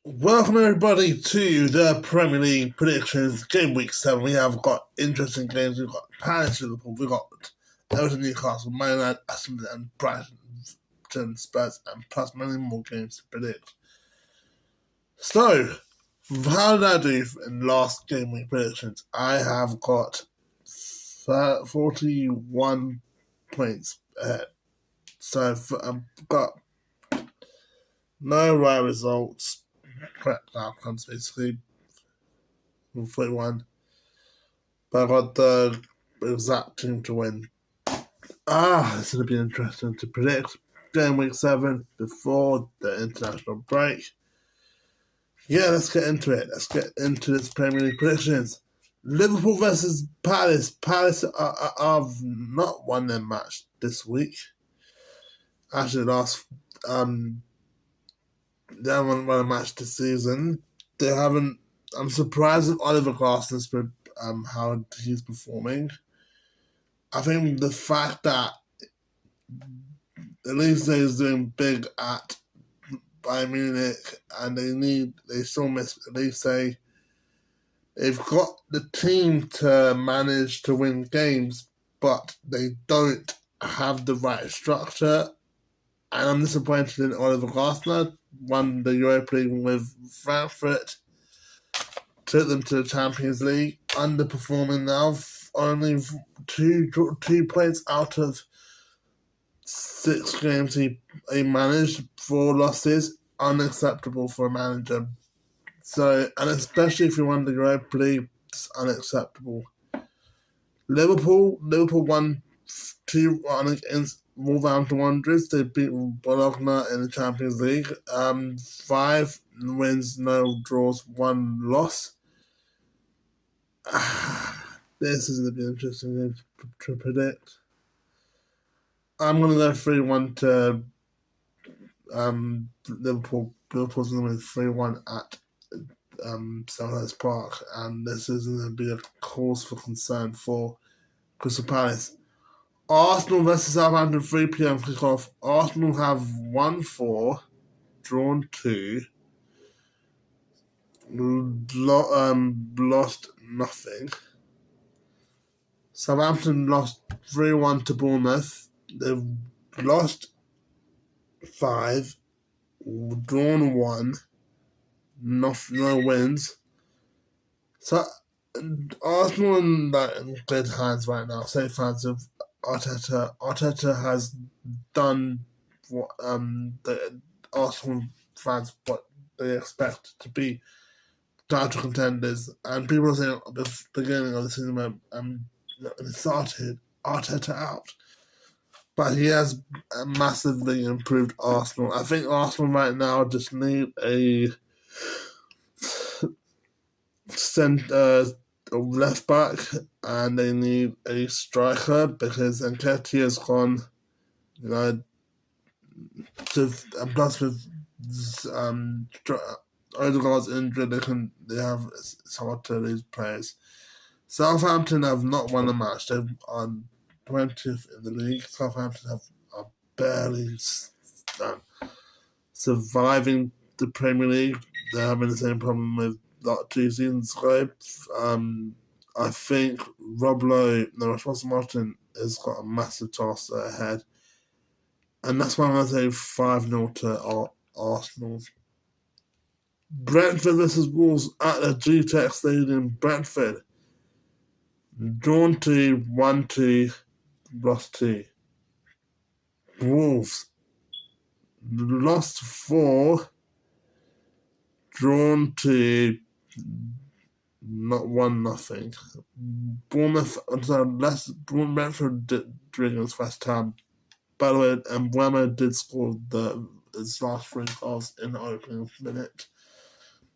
Welcome everybody to the Premier League predictions game week 7. We have got interesting games. We've got Palace, Liverpool, we've got Everton, Newcastle, Man United, Aston Villa and Brighton, Spurs, and plus many more games to predict. So, how did I do in last game week predictions? I have got 41 points ahead. So I've got no right results. Correct outcomes basically. 41. But I got the exact team to win. It's going to be interesting to predict. Game week 7 before the international break. Yeah, let's get into it. Let's get into this Premier League predictions. Liverpool versus Palace. Palace have not won their match this week. Actually, they haven't won a match this season. They haven't. I'm surprised at Oliver Glasner's how he's performing. I think the fact that at least he's doing big at Bayern Munich, and they still miss. They say they've got the team to manage to win games, but they don't have the right structure. And I'm disappointed in Oliver Glasner. Won the Europa League with Frankfurt, took them to the Champions League, underperforming now. Only two points out of 6 games he managed, 4 losses, unacceptable for a manager. So, and especially if you won the Europa League, it's unacceptable. Liverpool won 2-1 against Wolverhampton Wanderers. They beat Bologna in the Champions League. 5 wins, no draws, 1 loss. This is going to be an interesting game to predict. I'm going to go 3-1 to Liverpool. Liverpool's going to win 3-1 at Selhurst Park, and this is going to be a cause for concern for Crystal Palace. Arsenal versus Southampton, 3 p.m. kickoff. Arsenal have won 4, drawn 2, lost nothing. Southampton lost 3-1 to Bournemouth. They've lost 5, drawn 1, no wins. So Arsenal in good hands right now. Safe hands of Arteta. Arteta has done what the Arsenal fans what they expect to be title contenders, and people are saying at the beginning of the season it started Arteta out, but he has massively improved Arsenal. I think Arsenal right now just need a left back, and they need a striker because Nketiah has gone, plus with Odegaard's injured, it's hard to lose players. Southampton have not won a match. They're on 20th in the league. Southampton are barely surviving the Premier League. They're having the same problem with 2 seasons ago. I think Ross Martin has got a massive task ahead. And that's why I'm going to say 5-0 to Arsenal. Brentford versus Wolves at the GTEC Stadium, Brentford. Drawn 2, 1-2, lost 2. Wolves lost 4, drawn 2, not 1-0. Brentford did against West Ham. By the way, and Mbeumo did score his last 3 goals in the opening minute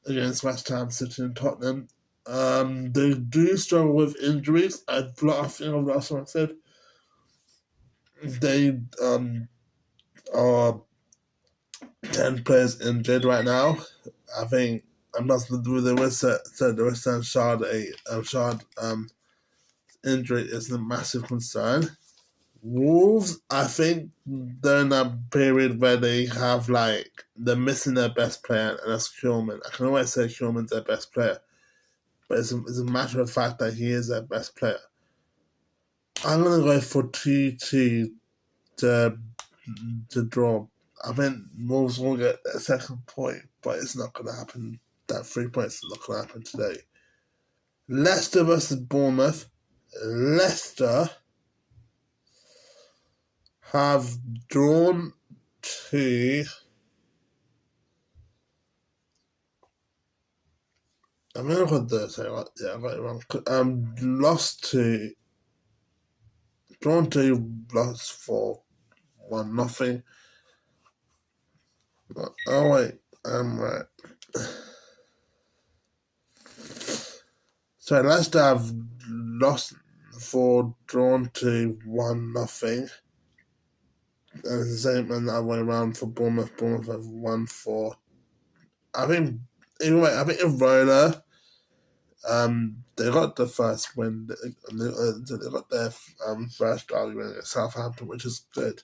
against West Ham, City and Tottenham. They do struggle with injuries. I think of last time I said they are 10 players injured right now. I think the West Ham Shard injury is a massive concern. Wolves, I think they're in that period where they're missing their best player, and that's Kuhlman. I can always say Kuhlman's their best player, but it's a matter of fact that he is their best player. I'm gonna go for 2-2 to draw. I think Wolves will get their second point, but it's not gonna happen. That 3 points is not gonna happen today. Leicester versus Bournemouth. Leicester have drawn to. I mean, I've got the sorry, yeah, I got it wrong. Drawn to, lost for 1-0. Oh wait, I'm right. So Leicester have lost for, drawn to 1-0. And it's the same and the other way around for Bournemouth. Bournemouth have won for. I think anyway. I think Irola. They got the first win. They got their first argument at Southampton, which is good.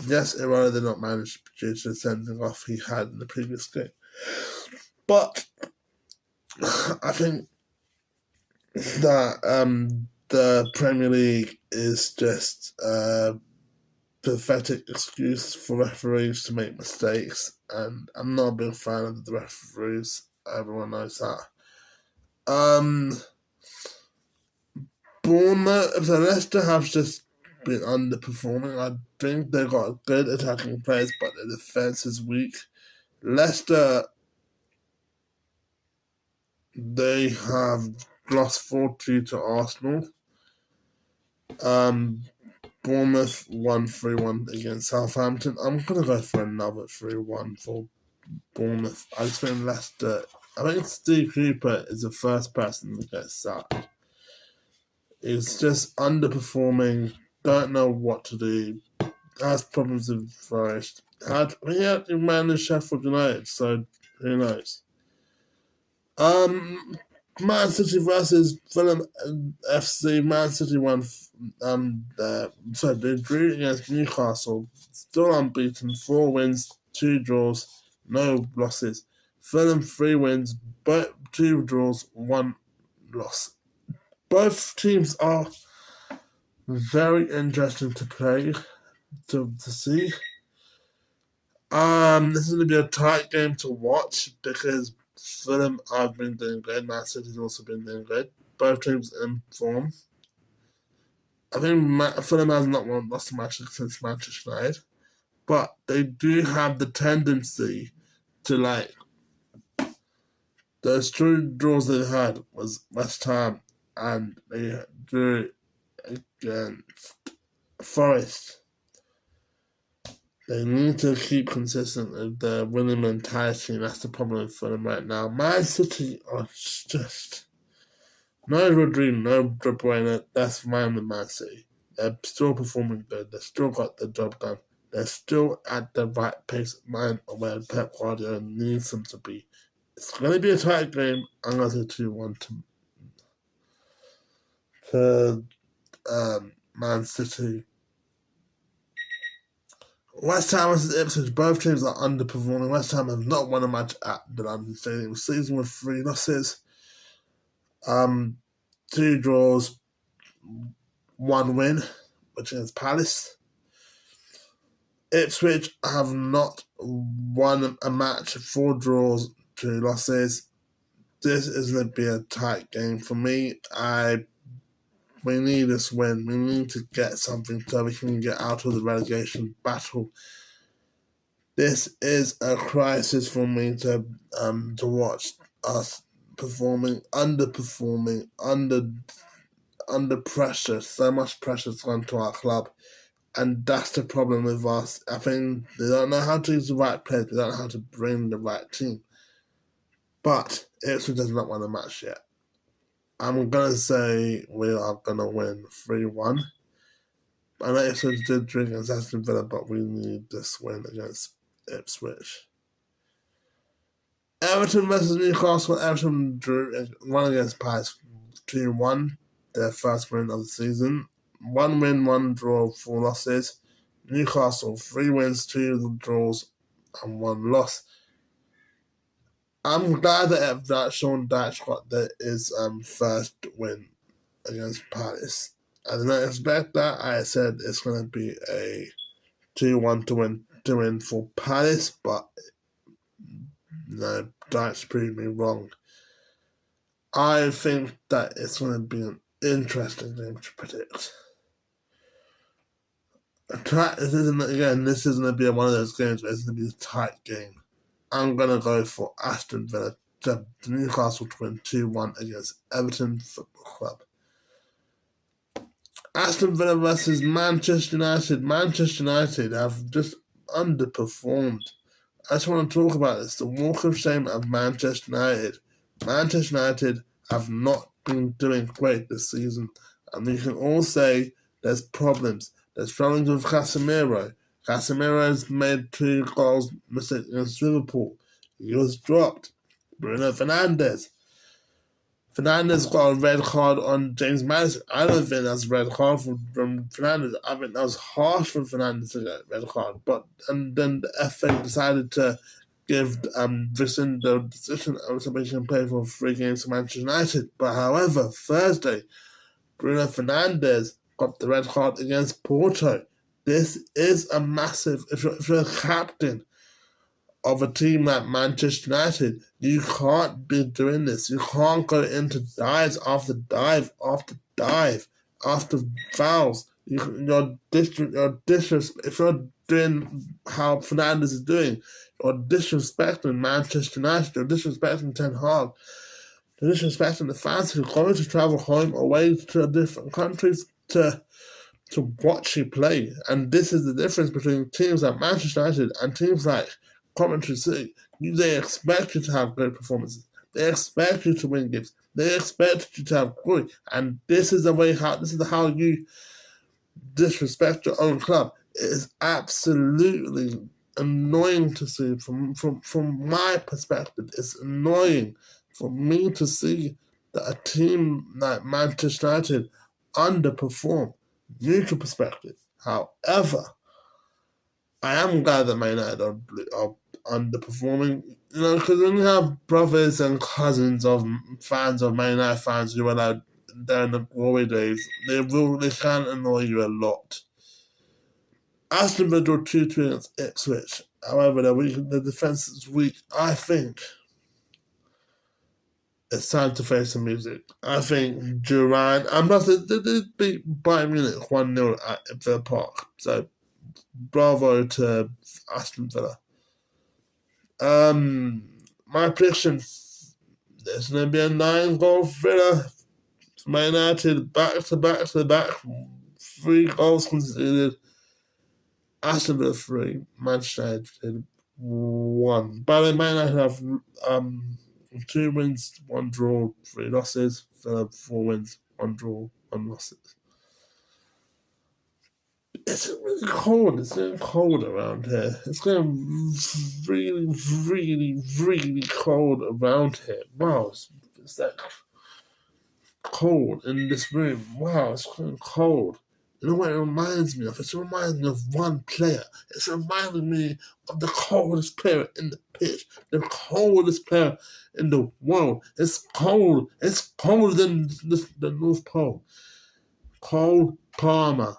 Yes, Irola did not manage due to the sending off he had in the previous game, but I think that the Premier League is just a pathetic excuse for referees to make mistakes, and I'm not a big fan of the referees. Everyone knows that. Bournemouth, so Leicester have just been underperforming. I think they've got good attacking players, but the defence is weak. Leicester, they have lost 4-2 to Arsenal. Bournemouth won 3-1 against Southampton. I'm going to go for another 3-1 for Bournemouth. I just think Leicester, I think Steve Cooper is the first person to get sacked. He's just underperforming, don't know what to do, has problems with Forest. He had to manage Sheffield United, so who knows? Man City versus Fulham FC. Man City won. They drew against Newcastle. Still unbeaten. 4 wins, 2 draws, no losses. Fulham 3 wins, but 2 draws, 1 loss. Both teams are very interesting to play, to see. This is going to be a tight game to watch because Fulham have been doing good. Man City's also been doing good. Both teams in form. I think Fulham has not lost a match since Manchester United, but they do have the tendency to those 2 draws they had was West Ham and they drew against Forest. They need to keep consistent with their winning mentality, and that's the problem for them right now. Man City are just no Rodri, no De Bruyne. That's fine with Man City. They're still performing good. They've still got the job done. They're still at the right pace of mind of where Pep Guardiola needs them to be. It's going to be a tight game. I'm going to say 2-1 to Man City. West Ham versus Ipswich. Both teams are underperforming. West Ham have not won a match at the London Stadium season with 3 losses. 2 draws, 1 win, which is Palace. Ipswich have not won a match, 4 draws, 2 losses. This is going to be a tight game for me. We need this win. We need to get something so we can get out of the relegation battle. This is a crisis for me to watch us underperforming, under pressure. So much pressure's gone to our club, and that's the problem with us. I think they don't know how to use the right players. They don't know how to bring the right team. But Ipswich does not win a match yet. I'm going to say we are going to win 3-1. I know Ipswich did drink against Aston Villa, but we need this win against Ipswich. Everton versus Newcastle. Everton drew 1 against Palace 2-1, their first win of the season. 1 win, 1 draw, 4 losses. Newcastle 3 wins, 2 draws, and 1 loss. I'm glad that Sean Dyche got his first win against Palace. I did not expect that. I said it's going to be a 2-1 to win for Palace, but no, Dyche proved me wrong. I think that it's going to be an interesting game to predict. This isn't going to be one of those games where it's going to be a tight game. I'm going to go for Aston Villa to Newcastle to win 2-1 against Everton Football Club. Aston Villa versus Manchester United. Manchester United have just underperformed. I just want to talk about this. The walk of shame of Manchester United. Manchester United have not been doing great this season. And you can all say there's problems. There's problems with Casemiro. Casemiro has made 2 goals mistakes against Liverpool. He was dropped. Bruno Fernandes got a red card on James Maddison. I don't think that's a red card from Fernandes. I think that was harsh for Fernandes to get a red card. And then the FA decided to give Vincent the decision so he can play for 3 games for Manchester United. But however, Thursday, Bruno Fernandes got the red card against Porto. This is a massive. If you're a captain of a team like Manchester United, you can't be doing this. You can't go into dives after dive after dive after fouls. If you're doing how Fernandes is doing, you're disrespecting Manchester United. You're disrespecting Ten Hag. You're disrespecting the fans who are going to travel home away to different countries to watch you play. And this is the difference between teams like Manchester United and teams like Coventry City. They expect you to have great performances. They expect you to win games. They expect you to have glory. And this is how you disrespect your own club. It is absolutely annoying to see from my perspective. It's annoying for me to see that a team like Manchester United underperform. Neutral perspective. However, I am glad that Man United are underperforming. Because when you have brothers and cousins of fans of Man United fans who are like there in the glory days, they can annoy you a lot. Aston Villa drew 2-2 against Ipswich. However, the defence is weak. I think it's time to face some music. I think Duran, and plus they did beat Bayern Munich 1-0 at Villa Park. So, bravo to Aston Villa. My prediction, there's going to be a 9-goal thriller. Man United back to back, 3 goals conceded. Aston Villa 3, Manchester United 1. By the way, Man United have 2 wins, 1 draw, 3 losses. Villa 4 wins, 1 draw, 1 losses. It's really cold. It's getting cold around here. It's getting really, really, really cold around here. Wow, it's like cold in this room. Wow, it's getting cold. You know what it reminds me of? It reminds me of one player. It's reminding me of the coldest player in the pitch, the coldest player in the world. It's cold. It's colder than the North Pole. Cole Palmer.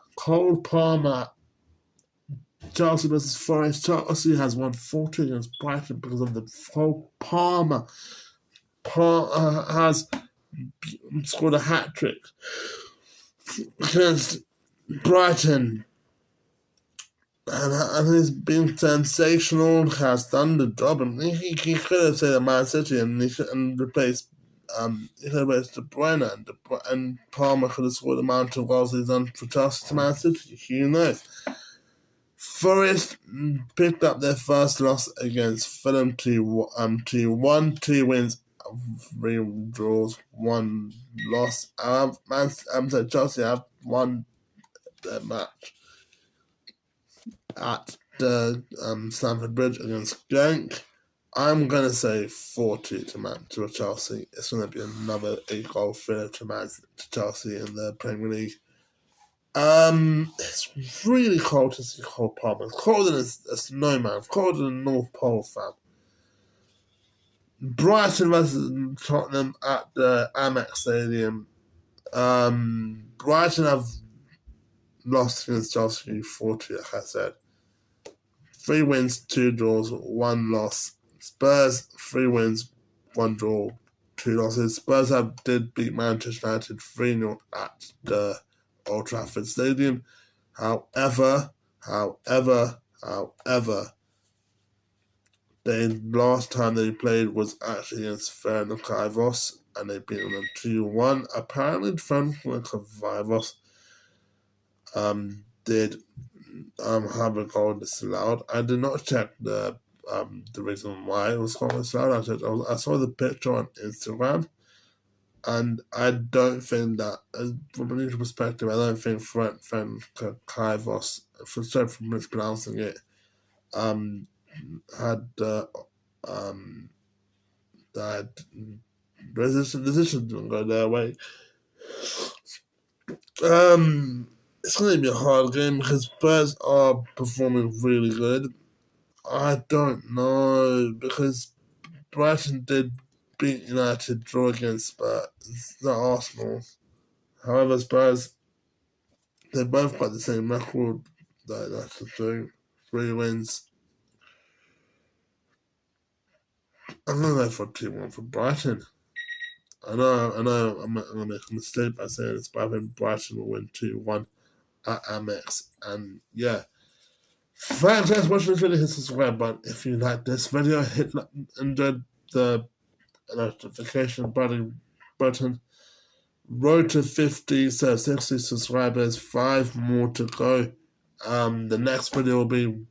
Chelsea versus Forest. Chelsea has won 4-2 against Brighton because of the Cole Palmer. Has scored a hat-trick against Brighton. And he's been sensational, has done the job. And he could have stayed at Man City and replaced he could have replaced De Bruyne, and Palmer could have scored the amount of goals he's done for Chelsea to Man City. Who knows? Forest picked up their first loss against Fulham 2-1, 2 wins, 3 draws, 1 loss. Chelsea have won their match at the Stamford Bridge against Genk. I'm going to say 4-2 to Chelsea. It's going to be another 8-goal thriller to Chelsea in the Premier League. It's really cold to see Cole Palmer. It's colder than a snowman. It's colder than North Pole, fam. Brighton versus Tottenham at the Amex Stadium. Brighton have lost against Chelsea 4-2, like I said. 3 wins, 2 draws, 1 loss. Spurs, 3 wins, 1 draw, 2 losses. Spurs did beat Manchester United 3-0 at the Old Trafford Stadium. However, the last time they played was actually against Ferencváros, and they beat them 2-1. Apparently, Ferencváros did have a goal disallowed. I did not check the reason why it was goal disallowed. I saw the picture on Instagram, and I don't think that, from a neutral perspective, I don't think Ferencváros, sorry for mispronouncing it, had that decision didn't go their way. It's going to be a hard game because Spurs are performing really good. I don't know, because Brighton did beat United, draw against Spurs, not Arsenal. However, Spurs, they both got the same record. That's the thing. 3 wins. I'm going to go for 2-1 for Brighton. I know I'm going to make a mistake by saying this, but I think Brighton will win 2-1 at Amex. And yeah. Thanks for watching this video. Hit the subscribe button if you like this video. Enjoy the notification button. Road to 50, so 60 subscribers, 5 more to go. The next video will be, we've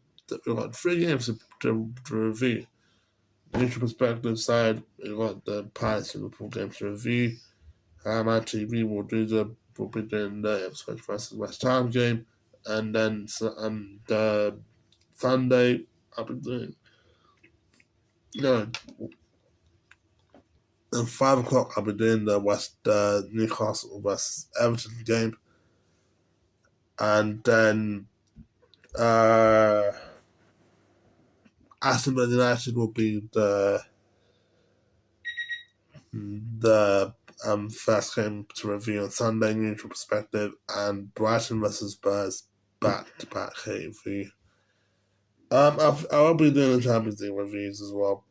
got 3 games to review. Neutral perspective side, we've got the Palace Liverpool games to review. My TV will be doing the Ipswich versus West Ham game, and then the Sunday I'll be doing at 5 o'clock I'll be doing the Newcastle versus Everton game, and then Aston Villa United will be the first game to review on Sunday, neutral perspective, and Brighton versus Spurs back-to-back review. I'll be doing the Champions League reviews as well.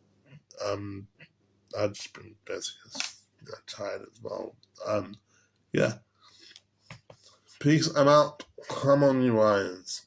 I've just been basically tired as well. Yeah. Peace, I'm out. Come on, you Lions.